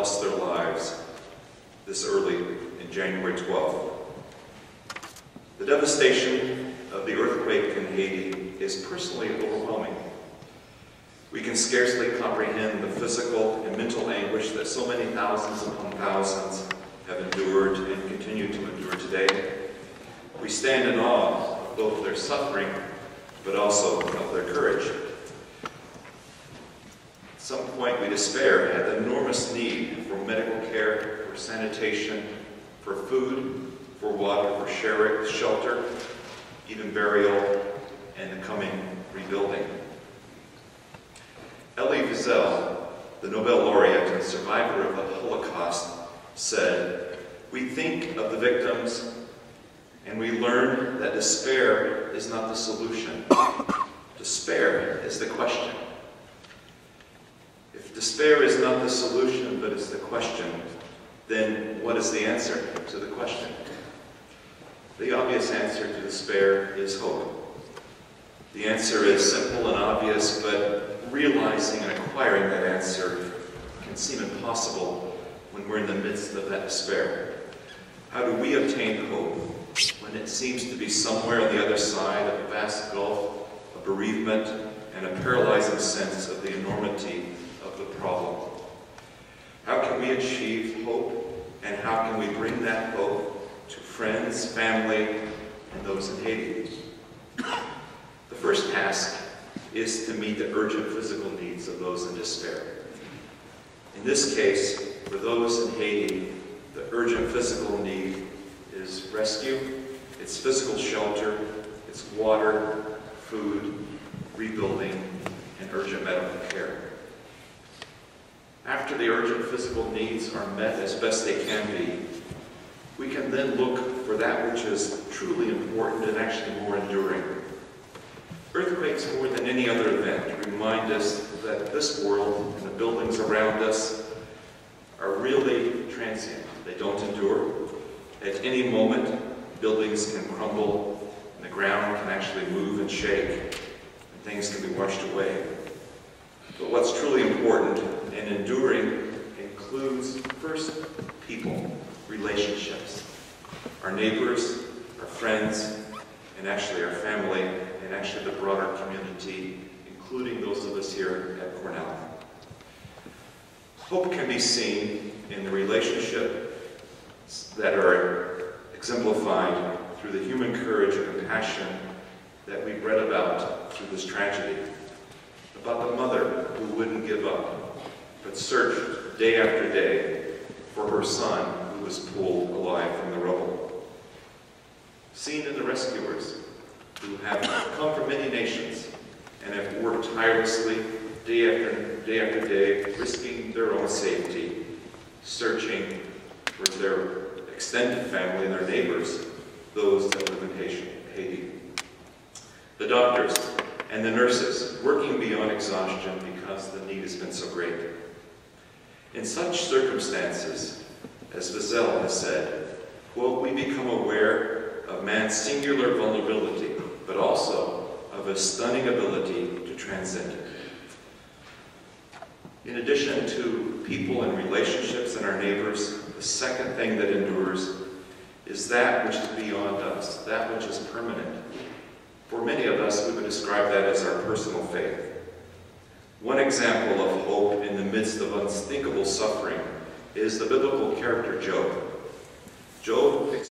lost their lives this early in January 12th. The devastation of the earthquake in Haiti is personally overwhelming. We can scarcely comprehend the physical and mental anguish that so many thousands upon thousands have endured and continue to endure today. We stand in awe of both their suffering, but also of their courage. At some point we despair at the enormous need for medical care, for sanitation, for food, for water, for shelter, even burial, and the coming rebuilding. Haiti Vigil, the Nobel laureate and survivor of the Holocaust, said, "We think of the victims and we learn that despair is not the solution. Despair is the question. If despair is not the solution, but is the question, then what is the answer to the question? The obvious answer to despair is hope. The answer is simple and obvious, but realizing and acquiring that answer can seem impossible when we're in the midst of that despair. How do we obtain hope when it seems to be somewhere on the other side of a vast gulf of bereavement and a paralyzing sense of the enormity of the problem? How can we achieve hope, and how can we bring that hope to friends, family, and those in Haiti? The first task is to meet the urgent physical needs of those in despair. In this case, for those in Haiti, the urgent physical need is rescue, it's physical shelter, it's water, food, rebuilding, and urgent medical care. After the urgent physical needs are met as best they can be, we can then look for that which is truly important and actually more enduring. Earthquakes, more than any other event, remind us that this world and the buildings around us are really transient. They don't endure. At any moment, buildings can crumble, and the ground can actually move and shake, and things can be washed away. But what's truly important and enduring includes, first, people, relationships, our neighbors, our friends, and actually our family, and actually the broader community, including those of us here at Cornell. Hope can be seen in the relationships that are exemplified through the human courage and compassion that we've read about through this tragedy. About the mother who wouldn't give up, but searched day after day for her son who was pulled alive from the rubble. Seen in the rescuers who have come from many nations and have worked tirelessly day after day, risking their own safety, searching for their extended family and their neighbors, those that live in Haiti. The doctors and the nurses working beyond exhaustion because the need has been so great. In such circumstances, as Vigil has said, quote, we become aware of man's singular vulnerability, but also of his stunning ability to transcend it. In addition to people and relationships and our neighbors, the second thing that endures is that which is beyond us, that which is permanent. For many of us, we would describe that as our personal faith. One example of hope in the midst of unthinkable suffering is the biblical character Job.